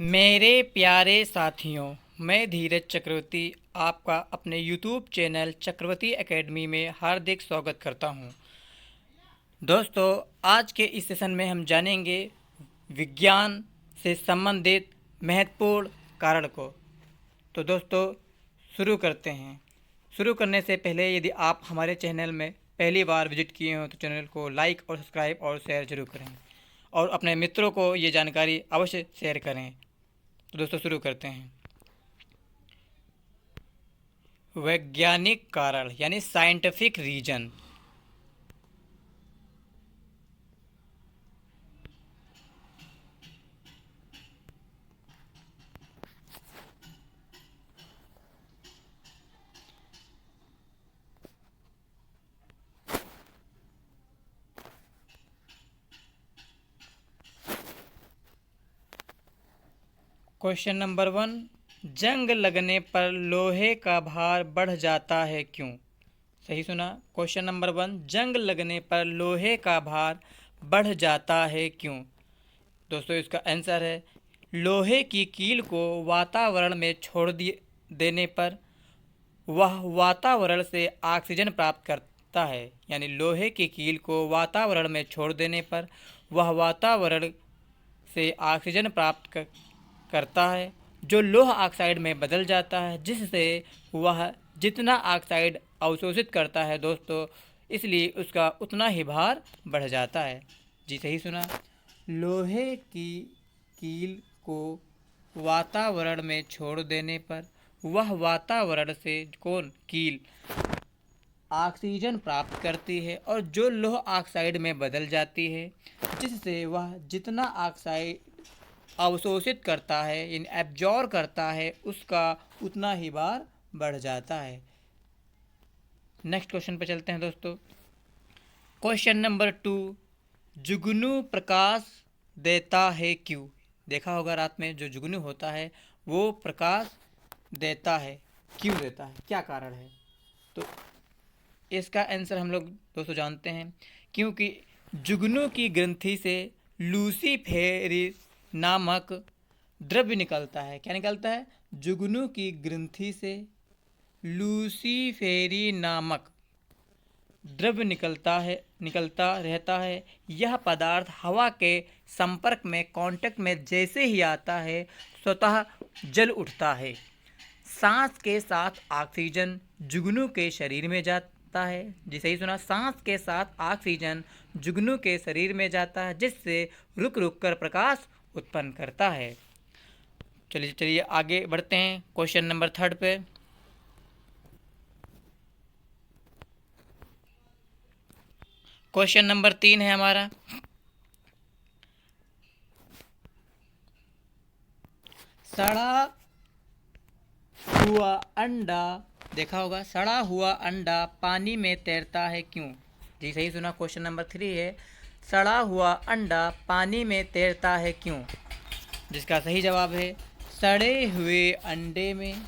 मेरे प्यारे साथियों, मैं धीरज चक्रवर्ती आपका अपने YouTube चैनल चक्रवर्ती एकेडमी में हार्दिक स्वागत करता हूं। दोस्तों, आज के इस सेशन में हम जानेंगे विज्ञान से संबंधित महत्वपूर्ण कारण को। तो दोस्तों, शुरू करते हैं। शुरू करने से पहले यदि आप हमारे चैनल में पहली बार विजिट किए हो तो चैनल को लाइक और सब्सक्राइब और शेयर जरूर करें और अपने मित्रों को ये जानकारी अवश्य शेयर करें। तो दोस्तों, शुरू करते हैं। वैज्ञानिक कारण यानी साइंटिफिक रीजन। क्वेश्चन नंबर 1, जंग लगने पर लोहे का भार बढ़ जाता है क्यों? सही सुना। क्वेश्चन नंबर 1, जंग लगने पर लोहे का भार बढ़ जाता है क्यों? दोस्तों, इसका आंसर है लोहे की कील को वातावरण में छोड़ देने पर वह वातावरण से ऑक्सीजन प्राप्त करता है। यानी लोहे की कील को वातावरण में छोड़ देने पर वह वातावरण से ऑक्सीजन प्राप्त करता है, जो लौह ऑक्साइड में बदल जाता है, जिससे वह जितना ऑक्साइड अवशोषित करता है दोस्तों, इसलिए उसका उतना ही भार बढ़ जाता है। जी सही सुना। लोहे की कील को वातावरण में छोड़ देने पर वह वातावरण से कील ऑक्सीजन प्राप्त करती है और जो लौह ऑक्साइड में बदल जाती है, जिससे वह जितना ऑक्साइड अवशोषित करता है यानी एब्जॉर्ब करता है, उसका उतना ही भार बढ़ जाता है। नेक्स्ट क्वेश्चन पर चलते हैं दोस्तों। क्वेश्चन नंबर 2, जुगनू प्रकाश देता है क्यों? देखा होगा रात में जो जुगनू होता है वो प्रकाश देता है, क्यों देता है, क्या कारण है? तो इसका आंसर हम लोग दोस्तों जानते हैं, क्योंकि जुगनू की ग्रंथि से लूसीफेरिस नामक द्रव्य निकलता है। क्या निकलता है? जुगनू की ग्रंथि से लूसीफेरी नामक द्रव्य निकलता रहता है। यह पदार्थ हवा के संपर्क में कांटेक्ट में जैसे ही आता है स्वतः जल उठता है। सांस के साथ ऑक्सीजन जुगनू के शरीर में जाता है। जी सही सुना। सांस के साथ ऑक्सीजन जुगनू के शरीर में जाता है, जिससे रुक रुक कर प्रकाश उत्पन्न करता है। चलिए आगे बढ़ते हैं क्वेश्चन नंबर 3 पे। क्वेश्चन नंबर 3 है हमारा, सड़ा हुआ अंडा। देखा होगा, सड़ा हुआ अंडा पानी में तैरता है क्यों? जी सही सुना। क्वेश्चन नंबर 3 है, सड़ा हुआ अंडा पानी में तैरता है क्यों? जिसका सही जवाब है सड़े हुए अंडे में।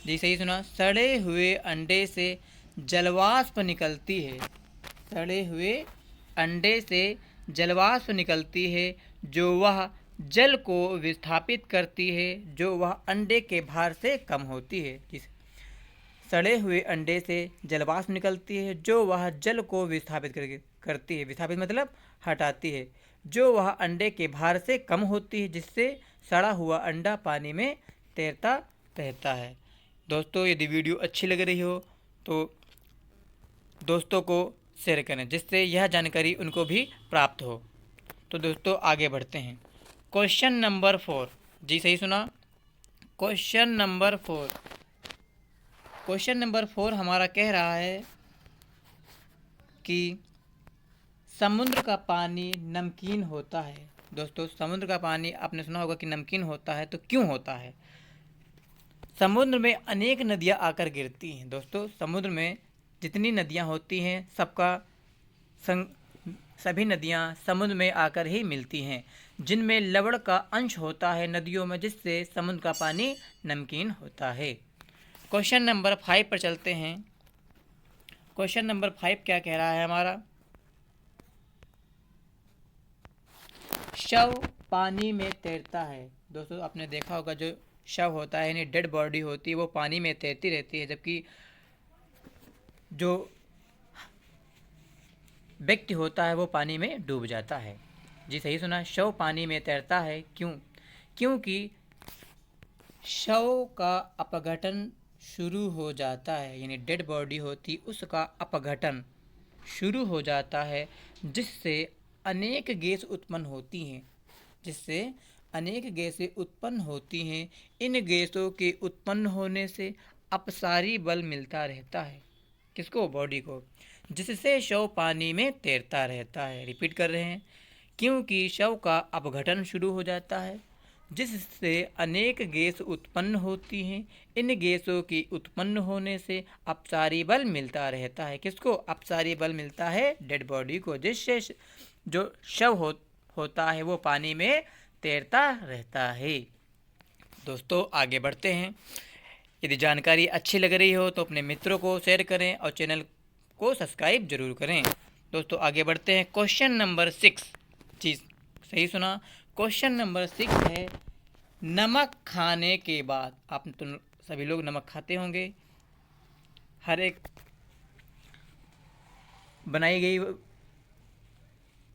जी सही सुना। सड़े हुए अंडे से जलवाष्प निकलती है। सड़े हुए अंडे से जलवाष्प निकलती है, जो वह जल को विस्थापित करती है, जो वह अंडे के भार से कम होती है। सड़े हुए अंडे से जलवाष्प निकलती है, जो वह जल को विस्थापित करती है। विस्थापित मतलब हटाती है, जो वह अंडे के भार से कम होती है, जिससे सड़ा हुआ अंडा पानी में तैरता रहता है। दोस्तों, यदि वीडियो अच्छी लग रही हो तो दोस्तों को शेयर करें, जिससे यह जानकारी उनको भी प्राप्त हो। तो दोस्तों, आगे बढ़ते हैं। Question number 4। जी सही सुना। क्वेश्चन नंबर 4 हमारा कह रहा है कि समुद्र का पानी नमकीन होता है। दोस्तों, समुद्र का पानी आपने सुना होगा कि नमकीन होता है, तो क्यों होता है? समुद्र में अनेक नदियां आकर गिरती हैं। दोस्तों, समुद्र में जितनी नदियां होती हैं सभी नदियां समुद्र में आकर ही मिलती हैं, जिनमें लवण का अंश होता है नदियों में, जिससे समुद्र का पानी नमकीन होता है। क्वेश्चन नंबर 5 पर चलते हैं। क्वेश्चन नंबर 5 क्या कह रहा है हमारा, शव पानी में तैरता है। दोस्तों आपने देखा होगा जो शव होता है यानी डेड बॉडी होती है वो पानी में तैरती रहती है, जबकि जो व्यक्ति होता है वो पानी में डूब जाता है। जी सही सुना, शव पानी में तैरता है। क्यों? क्योंकि शव का अपघटन शुरू हो जाता है, यानी डेड बॉडी होती उसका अपघटन शुरू हो जाता है, जिससे अनेक गैस उत्पन्न होती हैं, जिससे अनेक गैसें उत्पन्न होती हैं। इन गैसों के उत्पन्न होने से अपसारी बल मिलता रहता है। किसको? बॉडी को, जिससे शव पानी में तैरता रहता है। रिपीट कर रहे हैं, क्योंकि शव का अपघटन शुरू हो जाता है, जिससे अनेक गैस उत्पन्न होती हैं। इन गैसों की उत्पन्न होने से अपसारी बल मिलता रहता है। किसको? अपसारी बल मिलता है डेड बॉडी को, जिससे जो शव होता है वो पानी में तैरता रहता है। दोस्तों आगे बढ़ते हैं। यदि जानकारी अच्छी लग रही हो तो अपने मित्रों को शेयर करें और चैनल को सब्सक्राइब जरूर करें। दोस्तों आगे बढ़ते हैं। Question number 6। जी सही सुना, क्वेश्चन नंबर 6 है, नमक खाने के बाद। आप तो सभी लोग नमक खाते होंगे, हर एक बनाई गई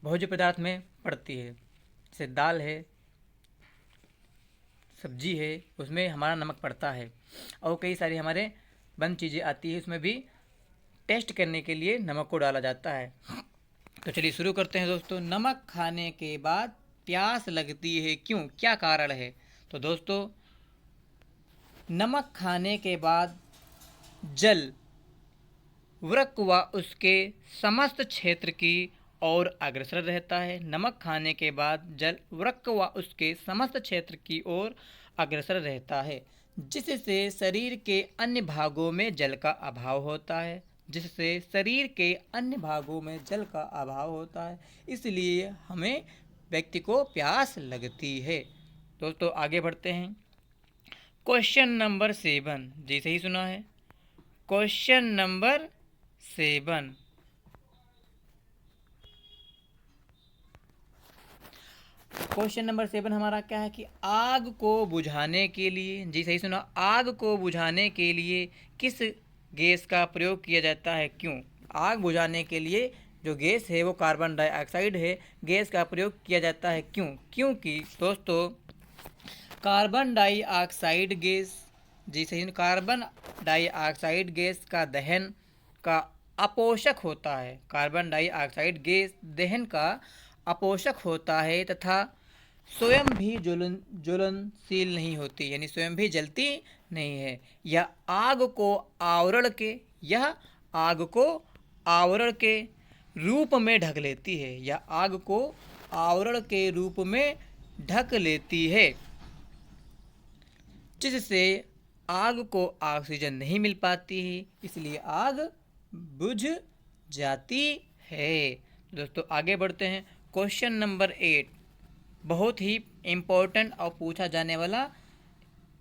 भोज्य पदार्थ में पड़ती है, जैसे दाल है, सब्जी है, उसमें हमारा नमक पड़ता है, और कई सारी हमारे बंद चीज़ें आती है, उसमें भी टेस्ट करने के लिए नमक को डाला जाता है। तो चलिए शुरू करते हैं दोस्तों। नमक खाने के बाद प्यास लगती है, क्यों? क्या कारण है? तो दोस्तों नमक खाने के बाद जल वृक्क व उसके समस्त क्षेत्र की ओर अग्रसर रहता है। नमक खाने के बाद जल वृक्क व उसके समस्त क्षेत्र की ओर अग्रसर रहता है, जिससे शरीर के अन्य भागों में जल का अभाव होता है, जिससे शरीर के अन्य भागों में जल का अभाव होता है, इसलिए हमें व्यक्ति को प्यास लगती है। दोस्तों आगे बढ़ते हैं। Question number 7। जी सही सुना है, क्वेश्चन नंबर 7। क्वेश्चन नंबर 7 हमारा क्या है कि आग को बुझाने के लिए, जी सही सुना, आग को बुझाने के लिए किस गैस का प्रयोग किया जाता है? क्यों? आग बुझाने के लिए जो गैस है वो कार्बन डाइऑक्साइड है, गैस का प्रयोग किया जाता है। क्यों? क्योंकि दोस्तों कार्बन डाइऑक्साइड गैस, जी सही, कार्बन डाइऑक्साइड गैस का दहन का अपोषक होता है। कार्बन डाइऑक्साइड गैस दहन का अपोषक होता है तथा स्वयं भी ज्वलनशील नहीं होती, यानी स्वयं भी जलती नहीं है। यह आग को आवरण के रूप में ढक लेती है, या आग को आवरण के रूप में ढक लेती है, जिससे आग को ऑक्सीजन नहीं मिल पाती है, इसलिए आग बुझ जाती है। दोस्तों आगे बढ़ते हैं। क्वेश्चन नंबर 8 बहुत ही इम्पोर्टेंट और पूछा जाने वाला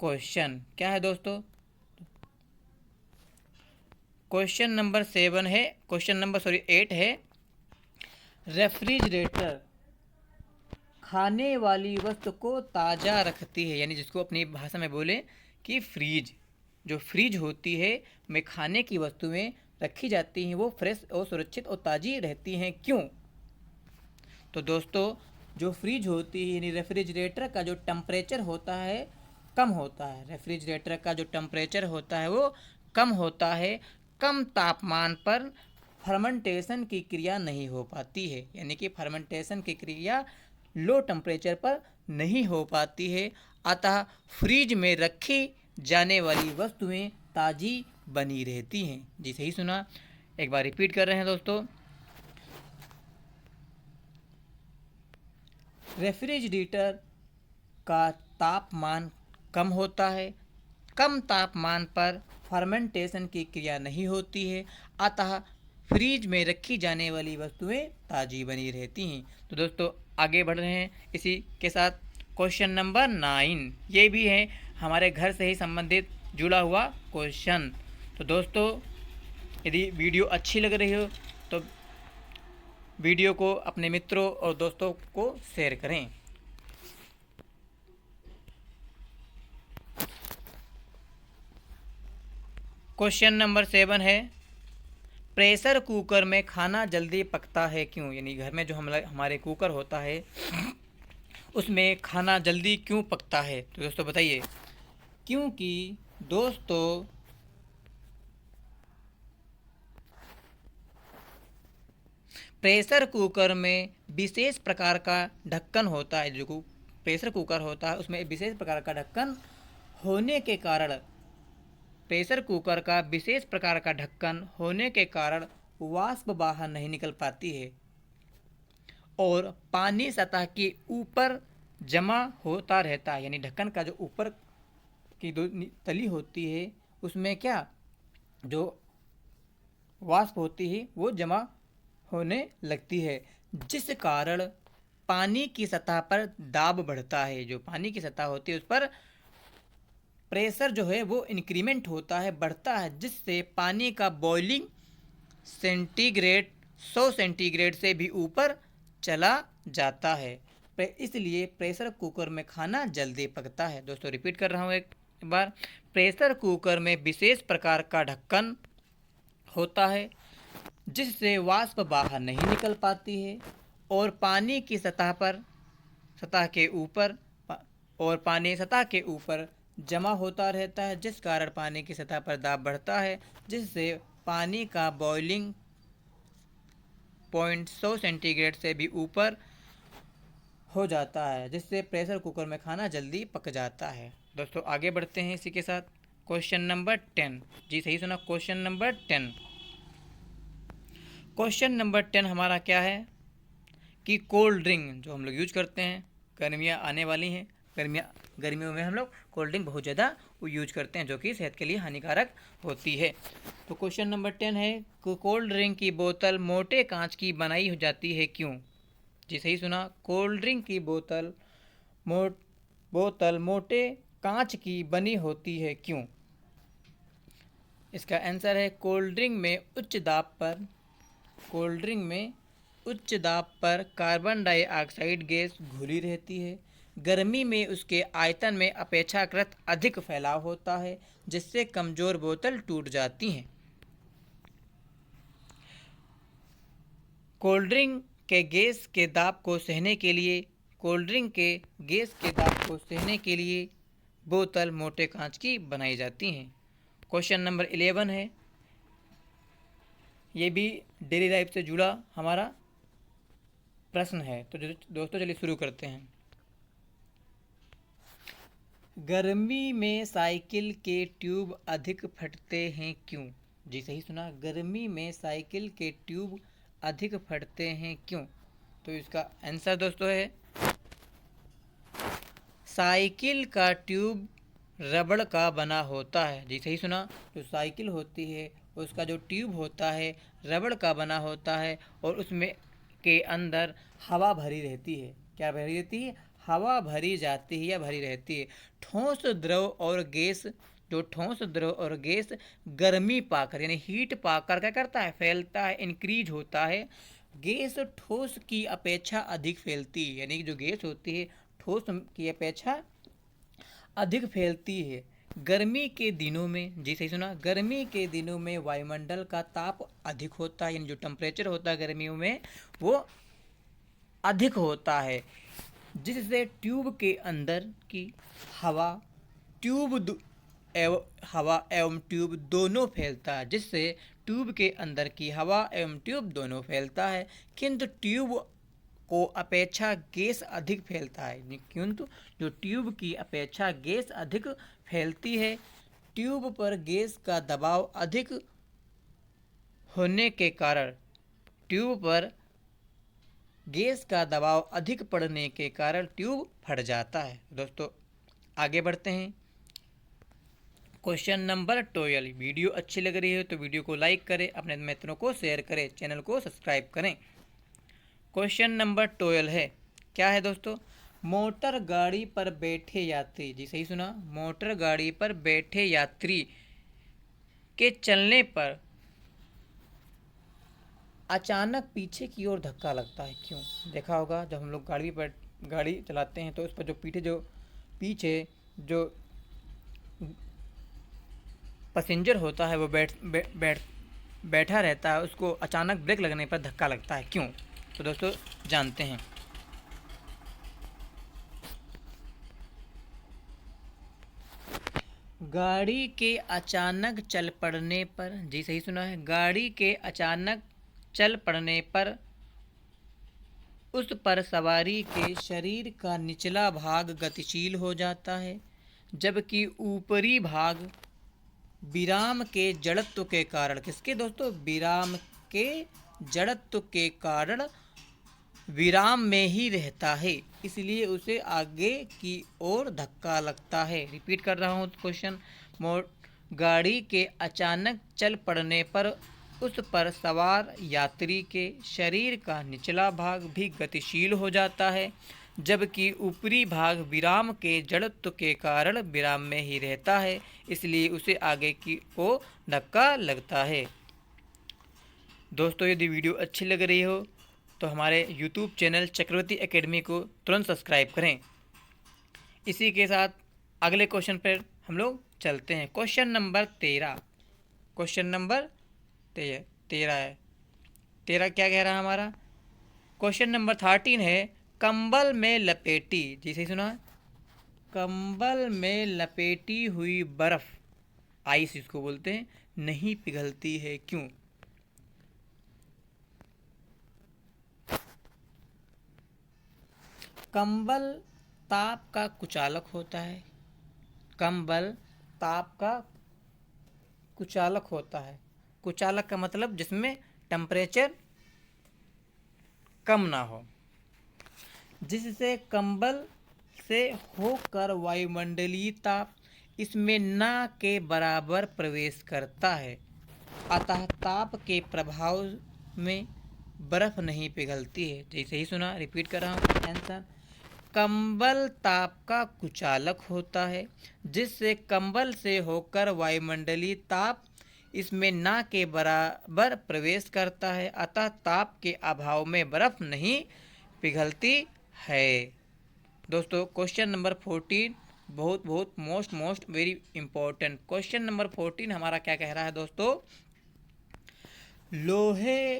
क्वेश्चन क्या है दोस्तों? क्वेश्चन नंबर 7 है, क्वेश्चन नंबर 8 है, रेफ्रिजरेटर खाने वाली वस्तु को ताज़ा रखती है, यानी जिसको अपनी भाषा में बोले कि फ्रीज, जो फ्रीज होती है में खाने की वस्तुएं रखी जाती हैं वो फ्रेश और सुरक्षित और ताज़ी रहती हैं। क्यों? तो दोस्तों जो फ्रीज होती है यानी रेफ्रिजरेटर का जो टेम्परेचर होता है कम होता है, रेफ्रिजरेटर का जो टेम्परेचर होता है वो कम होता है, कम तापमान पर फर्मेंटेशन की क्रिया नहीं हो पाती है, यानी कि फर्मेंटेशन की क्रिया लो टेम्परेचर पर नहीं हो पाती है, अतः फ्रीज में रखी जाने वाली वस्तुएं ताज़ी बनी रहती हैं। जी सही सुना, एक बार रिपीट कर रहे हैं दोस्तों। रेफ्रिजरेटर का तापमान कम होता है, कम तापमान पर फर्मेंटेशन की क्रिया नहीं होती है, अतः फ्रीज में रखी जाने वाली वस्तुएं ताज़ी बनी रहती हैं। तो दोस्तों आगे बढ़ रहे हैं इसी के साथ। क्वेश्चन नंबर 9 ये भी है हमारे घर से ही संबंधित जुड़ा हुआ क्वेश्चन। तो दोस्तों यदि वीडियो अच्छी लग रही हो तो वीडियो को अपने मित्रों और दोस्तों को शेयर करें। क्वेश्चन नंबर 7 है, प्रेशर कुकर में खाना जल्दी पकता है क्यों? यानी घर में जो हमारे कुकर होता है उसमें खाना जल्दी क्यों पकता है? तो दोस्तों बताइए। क्योंकि दोस्तों प्रेशर कुकर में विशेष प्रकार का ढक्कन होता है। जो प्रेशर कुकर होता है उसमें विशेष प्रकार का ढक्कन होने के कारण, प्रेशर कुकर का विशेष प्रकार का ढक्कन होने के कारण वाष्प बाहर नहीं निकल पाती है और पानी सतह के ऊपर जमा होता रहता है। यानी ढक्कन का जो ऊपर की दो तली होती है उसमें क्या, जो वाष्प होती है वो जमा होने लगती है, जिस कारण पानी की सतह पर दाब बढ़ता है। जो पानी की सतह होती है उस पर प्रेशर जो है वो इंक्रीमेंट होता है, बढ़ता है, जिससे पानी का बॉइलिंग सेंटीग्रेड 100 सेंटीग्रेड से भी ऊपर चला जाता है। इसलिए प्रेशर कुकर में खाना जल्दी पकता है। दोस्तों रिपीट कर रहा हूँ एक बार, प्रेशर कुकर में विशेष प्रकार का ढक्कन होता है जिससे वाष्प बाहर नहीं निकल पाती है और पानी की सतह के ऊपर और पानी सतह के ऊपर जमा होता रहता है, जिस कारण पानी की सतह पर दाब बढ़ता है, जिससे पानी का बॉइलिंग पॉइंट 100 सेंटीग्रेड से भी ऊपर हो जाता है, जिससे प्रेशर कुकर में खाना जल्दी पक जाता है। दोस्तों आगे बढ़ते हैं इसी के साथ। क्वेश्चन नंबर 10, जी सही सुना, क्वेश्चन नंबर 10। क्वेश्चन नंबर 10 हमारा क्या है कि कोल्ड ड्रिंक जो हम लोग यूज करते हैं, गर्मियाँ आने वाली हैं, गर्मियों में हम लोग कोल्ड ड्रिंक बहुत ज़्यादा यूज करते हैं जो कि सेहत के लिए हानिकारक होती है। तो क्वेश्चन नंबर 10 है कि कोल्ड ड्रिंक की बोतल मोटे कांच की बनाई हो जाती है क्यों? जी सही सुना, कोल्ड ड्रिंक की बोतल मोटे कांच की बनी होती है क्यों? इसका आंसर है कोल्ड ड्रिंक में उच्च दाब पर कार्बन डाइऑक्साइड गैस घुली रहती है। गर्मी में उसके आयतन में अपेक्षाकृत अधिक फैलाव होता है, जिससे कमज़ोर बोतल टूट जाती हैं। कोल्ड ड्रिंक के गैस के दाब को सहने के लिए बोतल मोटे कांच की बनाई जाती हैं। क्वेश्चन नंबर 11 है, ये भी डेली लाइफ से जुड़ा हमारा प्रश्न है। तो दोस्तों चलिए शुरू करते हैं। गर्मी में साइकिल के ट्यूब अधिक फटते हैं क्यों? जी सही सुना, गर्मी में साइकिल के ट्यूब अधिक फटते हैं क्यों? तो इसका आंसर दोस्तों है साइकिल का ट्यूब रबड़ का बना होता है। जी सही सुना, जो साइकिल होती है उसका जो ट्यूब होता है रबड़ का बना होता है और उसमें के अंदर हवा भरी रहती है। क्या भरी रहती है? हवा भरी जाती है या भरी रहती है। ठोस द्रव और गैस गर्मी पाकर यानी हीट पाकर क्या करता है? फैलता है, इंक्रीज होता है। गैस ठोस की अपेक्षा अधिक फैलती है, यानी जो गैस होती है ठोस की अपेक्षा अधिक फैलती है। गर्मी के दिनों में, जी सही सुना, गर्मी के दिनों में वायुमंडल का ताप अधिक होता है, यानी जो टेम्परेचर होता है गर्मियों में वो अधिक होता है, जिससे ट्यूब के अंदर की हवा एवं ट्यूब दोनों फैलता है, जिससे ट्यूब के अंदर की हवा एवं ट्यूब दोनों फैलता है, किंतु ट्यूब को अपेक्षा गैस अधिक फैलता है। किंतु जो ट्यूब की अपेक्षा गैस अधिक फैलती है, ट्यूब पर गैस का दबाव अधिक होने के कारण ट्यूब फट जाता है। दोस्तों आगे बढ़ते हैं। Question number 12। वीडियो अच्छी लग रही है तो वीडियो को लाइक करें, अपने मित्रों को शेयर करें, चैनल को सब्सक्राइब करें। क्वेश्चन नंबर 12 है, क्या है दोस्तों? मोटर गाड़ी पर बैठे यात्री, जी सही सुना, मोटर गाड़ी पर बैठे यात्री के चलने पर अचानक पीछे की ओर धक्का लगता है क्यों? देखा होगा जब हम लोग गाड़ी चलाते हैं तो उस पर जो पीछे जो पैसेंजर होता है वो बैठा रहता है, उसको अचानक ब्रेक लगने पर धक्का लगता है, क्यों? तो दोस्तों जानते हैं। गाड़ी के अचानक चल पड़ने पर, जी सही सुना है, गाड़ी के अचानक चल पड़ने पर उस पर सवारी के शरीर का निचला भाग गतिशील हो जाता है, जबकि ऊपरी भाग विराम के जड़त्व के कारण, किसके दोस्तों? विराम के जड़त्व के कारण विराम में ही रहता है, इसलिए उसे आगे की ओर धक्का लगता है। रिपीट कर रहा हूँ क्वेश्चन मोड। गाड़ी के अचानक चल पड़ने पर उस पर सवार यात्री के शरीर का निचला भाग भी गतिशील हो जाता है, जबकि ऊपरी भाग विराम के जड़त्व के कारण विराम में ही रहता है, इसलिए उसे आगे की ओर धक्का लगता है। दोस्तों यदि वीडियो अच्छी लग रही हो तो हमारे YouTube चैनल चक्रवर्ती एकेडमी को तुरंत सब्सक्राइब करें। इसी के साथ अगले क्वेश्चन पर हम लोग चलते हैं। Question number 13। क्वेश्चन नंबर 13 है। 13 क्या कह रहा है हमारा? क्वेश्चन नंबर 13 है, कंबल में लपेटी, जी सही सुना है, कंबल में लपेटी हुई बर्फ, आइस इसको बोलते हैं, नहीं पिघलती है, क्यों? कंबल ताप का कुचालक होता है। कंबल ताप का कुचालक होता है। कुचालक का मतलब जिसमें टेम्परेचर कम ना हो, जिससे कंबल से होकर वायुमंडलीय ताप इसमें ना के बराबर प्रवेश करता है, अतः ताप के प्रभाव में बर्फ नहीं पिघलती है। जैसे ही सुना, रिपीट कर रहा हूँ आंसर। कंबल ताप का कुचालक होता है, जिससे कंबल से होकर वायुमंडलीय ताप इसमें ना के बराबर प्रवेश करता है, अतः ताप के अभाव में बर्फ नहीं पिघलती है। दोस्तों क्वेश्चन नंबर 14 बहुत most very important question number 14 हमारा क्या कह रहा है दोस्तों? लोहे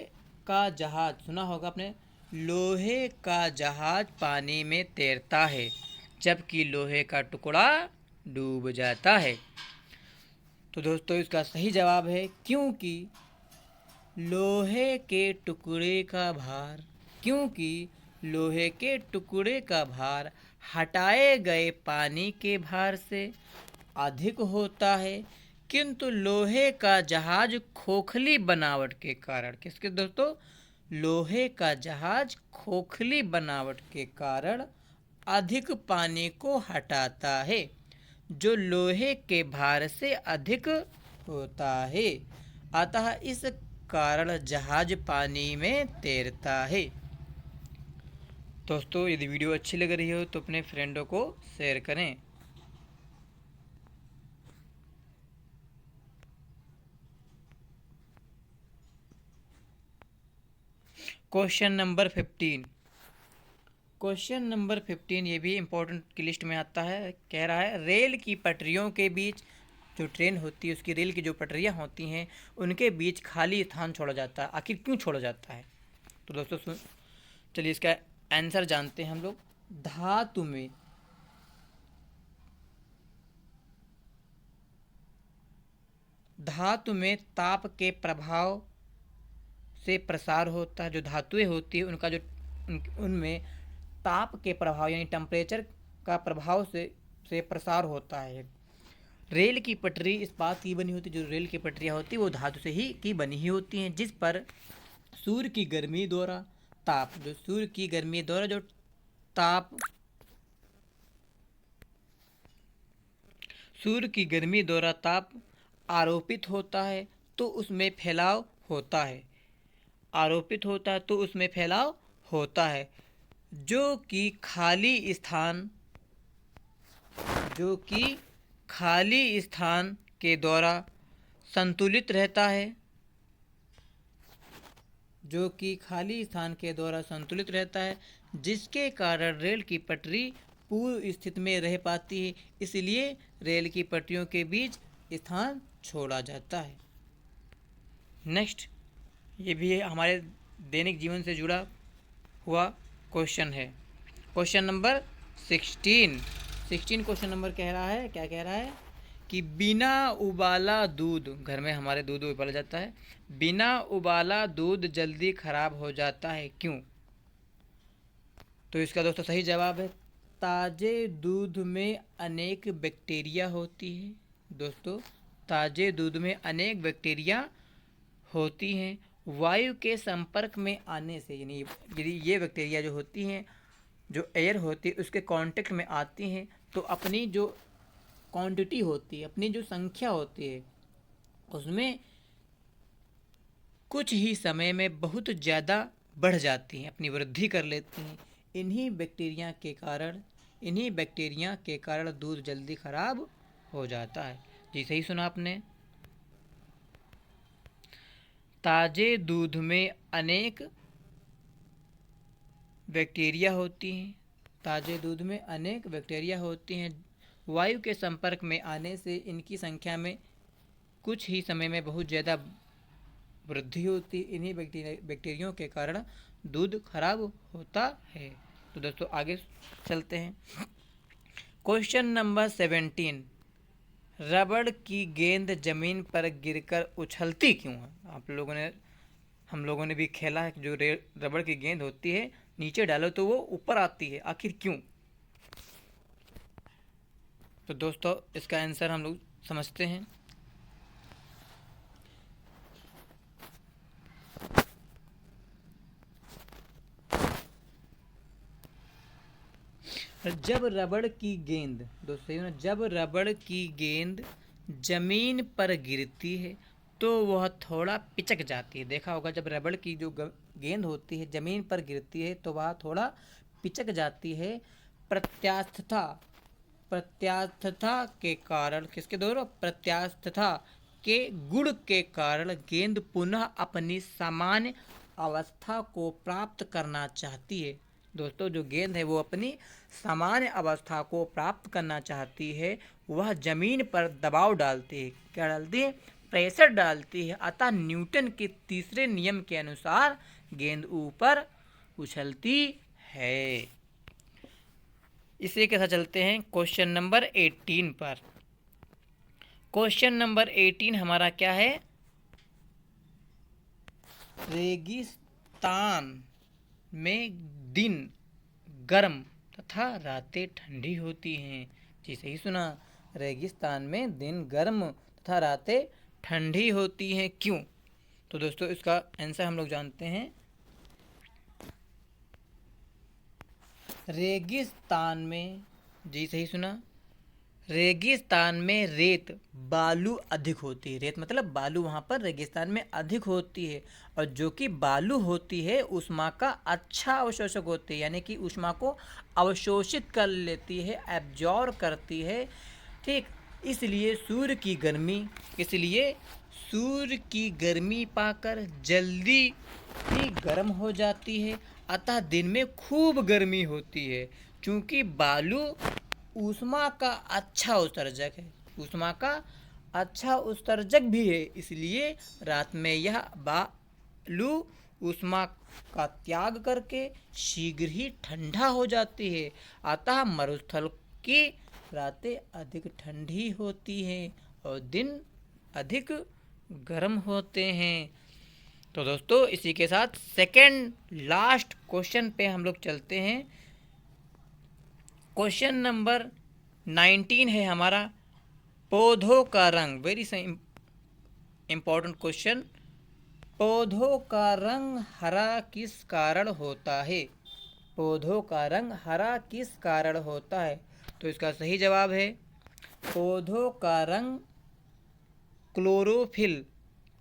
का जहाज, सुना होगा आपने, लोहे का जहाज पानी में तैरता है, जबकि लोहे का टुकड़ा डूब जाता है। तो दोस्तों इसका सही जवाब है क्योंकि लोहे के टुकड़े का भार, क्योंकि लोहे के टुकड़े का भार हटाए गए पानी के भार से अधिक होता है, किंतु लोहे का जहाज खोखली बनावट के कारण, किसके दोस्तों? लोहे का जहाज खोखली बनावट के कारण अधिक पानी को हटाता है, जो लोहे के भार से अधिक होता है, अतः इस कारण जहाज पानी में तैरता है। दोस्तों यदि वीडियो अच्छी लग रही हो तो अपने फ्रेंडों को शेयर करें। Question number 15। क्वेश्चन नंबर 15 ये भी इम्पोर्टेंट की लिस्ट में आता है। कह रहा है, रेल की पटरियों के बीच, जो ट्रेन होती है उसकी रेल की जो पटरियाँ होती हैं उनके बीच खाली स्थान छोड़ा जाता है, आखिर क्यों छोड़ा जाता है? तो दोस्तों चलिए इसका आंसर जानते हैं हम लोग। धातु में ताप के प्रभाव से प्रसार होता है। जो धातुएं होती है उनका जो उनमें ताप के प्रभाव यानी टेम्परेचर का प्रभाव से प्रसार होता है। रेल की पटरी इस्पात की बनी होती है। जो रेल की पटरियाँ होती है वो धातु से ही की बनी ही होती हैं, जिस पर सूर्य की गर्मी द्वारा ताप, जो सूर्य की गर्मी द्वारा जो ताप, सूर्य की गर्मी द्वारा ताप आरोपित होता है तो उसमें फैलाव होता है, आरोपित होता है तो उसमें फैलाव होता है, जो कि खाली स्थान के द्वारा संतुलित रहता है, जो कि खाली स्थान के द्वारा संतुलित रहता है, जिसके कारण रेल की पटरी पूर्व स्थिति में रह पाती है। इसलिए रेल की पटरियों के बीच स्थान छोड़ा जाता है। नेक्स्ट, ये भी हमारे दैनिक जीवन से जुड़ा हुआ क्वेश्चन है। क्वेश्चन नंबर 16 क्वेश्चन नंबर कह रहा है, क्या कह रहा है कि बिना उबाला दूध, घर में हमारे दूध उबाला जाता है, बिना उबाला दूध जल्दी खराब हो जाता है क्यों? तो इसका दोस्तों सही जवाब है ताज़े दूध में अनेक बैक्टीरिया होती है। दोस्तों, ताज़े दूध में अनेक बैक्टीरिया होती हैं। वायु के संपर्क में आने से, यानी यदि ये बैक्टीरिया जो होती हैं, जो एयर होती है उसके कांटेक्ट में आती हैं, तो अपनी जो क्वांटिटी होती है, अपनी जो संख्या होती है, उसमें कुछ ही समय में बहुत ज़्यादा बढ़ जाती हैं, अपनी वृद्धि कर लेती हैं। इन्हीं बैक्टीरिया के कारण दूध जल्दी खराब हो जाता है। जी सही सुना आपने। ताज़े दूध में अनेक बैक्टीरिया होती हैं, ताज़े दूध में अनेक बैक्टीरिया होती हैं। वायु के संपर्क में आने से इनकी संख्या में कुछ ही समय में बहुत ज़्यादा वृद्धि होती है। इन्हीं बैक्टीरियों के कारण दूध खराब होता है। तो दोस्तों आगे चलते हैं। क्वेश्चन नंबर 17, रबड़ की गेंद जमीन पर गिरकर उछलती क्यों है? हम लोगों ने भी खेला है, जो रबड़ की गेंद होती है नीचे डालो तो वो ऊपर आती है, आखिर क्यों? तो दोस्तों इसका आंसर हम लोग समझते हैं। जब रबड़ की गेंद, दोस्तों जब रबड़ की गेंद जमीन पर गिरती है तो वह थोड़ा पिचक जाती है। देखा होगा, जब रबड़ की जो गेंद होती है जमीन पर गिरती है तो वह थोड़ा पिचक जाती है। प्रत्यास्थता के कारण, किसके द्वारा? प्रत्यास्थता के गुण के कारण गेंद पुनः अपनी सामान्य अवस्था को प्राप्त करना चाहती है। दोस्तों जो गेंद है वो अपनी सामान्य अवस्था को प्राप्त करना चाहती है, वह जमीन पर दबाव डालती है। क्या डालती है? प्रेशर डालती है। अतः न्यूटन के तीसरे नियम के अनुसार गेंद ऊपर उछलती है। इसी के साथ चलते हैं क्वेश्चन नंबर 18 पर। क्वेश्चन नंबर 18 हमारा क्या है? रेगिस्तान में दिन गर्म तथा रातें ठंडी होती हैं। जी सही सुना, रेगिस्तान में दिन गर्म तथा रातें ठंडी होती हैं क्यों? तो दोस्तों इसका आंसर हम लोग जानते हैं। रेगिस्तान में, जी सही सुना, रेगिस्तान में रेत बालू अधिक होती है। रेत मतलब बालू वहाँ पर रेगिस्तान में अधिक होती है, और जो कि बालू होती है ऊष्मा का अच्छा अवशोषक होती है, यानी कि ऊष्मा को अवशोषित कर लेती है, एब्जॉर्ब करती है। ठीक, इसलिए सूर्य की गर्मी पाकर जल्दी ही गर्म हो जाती है। अतः दिन में खूब गर्मी होती है, क्योंकि बालू ऊष्मा का अच्छा उत्सर्जक है, ऊष्मा का अच्छा उत्सर्जक भी है। इसलिए रात में यह बालू ऊष्मा का त्याग करके शीघ्र ही ठंडा हो जाती है। अतः मरुस्थल की रातें अधिक ठंडी होती हैं और दिन अधिक गर्म होते हैं। तो दोस्तों इसी के साथ सेकंड लास्ट क्वेश्चन पे हम लोग चलते हैं। क्वेश्चन नंबर 19 है हमारा, पौधों का रंग, वेरी इंपॉर्टेंट क्वेश्चन। पौधों का रंग हरा किस कारण होता है? पौधों का रंग हरा किस कारण होता है? तो इसका सही जवाब है पौधों का रंग क्लोरोफिल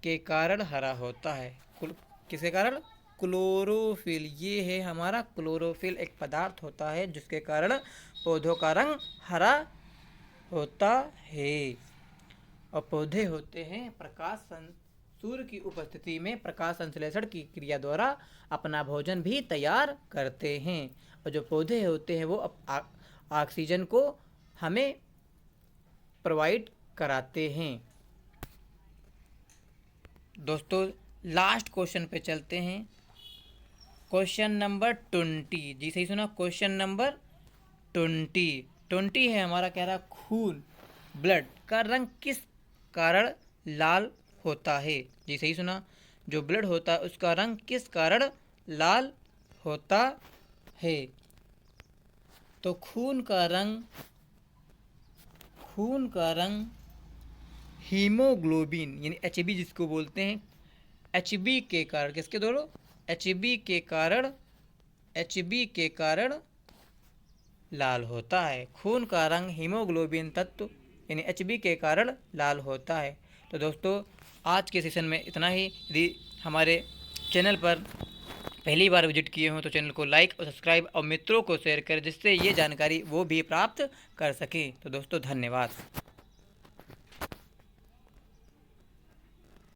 के कारण हरा होता है। किसके कारण? क्लोरोफिल। ये है हमारा क्लोरोफिल, एक पदार्थ होता है जिसके कारण पौधों का रंग हरा होता है। और पौधे होते हैं सूर्य की उपस्थिति में प्रकाश संश्लेषण की क्रिया द्वारा अपना भोजन भी तैयार करते हैं। और जो पौधे होते हैं वो ऑक्सीजन को हमें प्रोवाइड कराते हैं। दोस्तों लास्ट क्वेश्चन पे चलते हैं। क्वेश्चन नंबर 20, जी सही सुना, क्वेश्चन नंबर 20 है हमारा, कह रहा खून ब्लड का रंग किस कारण लाल होता है। जी सही सुना, जो ब्लड होता है उसका रंग किस कारण लाल होता है। तो खून का रंग हीमोग्लोबिन यानी एचबी जिसको बोलते हैं, एचबी के कारण, किसके दोनों, एचबी के कारण लाल होता है। खून का रंग हीमोग्लोबिन तत्व यानी एचबी के कारण लाल होता है। तो दोस्तों आज के सेशन में इतना ही। यदि हमारे चैनल पर पहली बार विजिट किए हों तो चैनल को लाइक और सब्सक्राइब और मित्रों को शेयर करें, जिससे ये जानकारी वो भी प्राप्त कर सकें। तो दोस्तों धन्यवाद।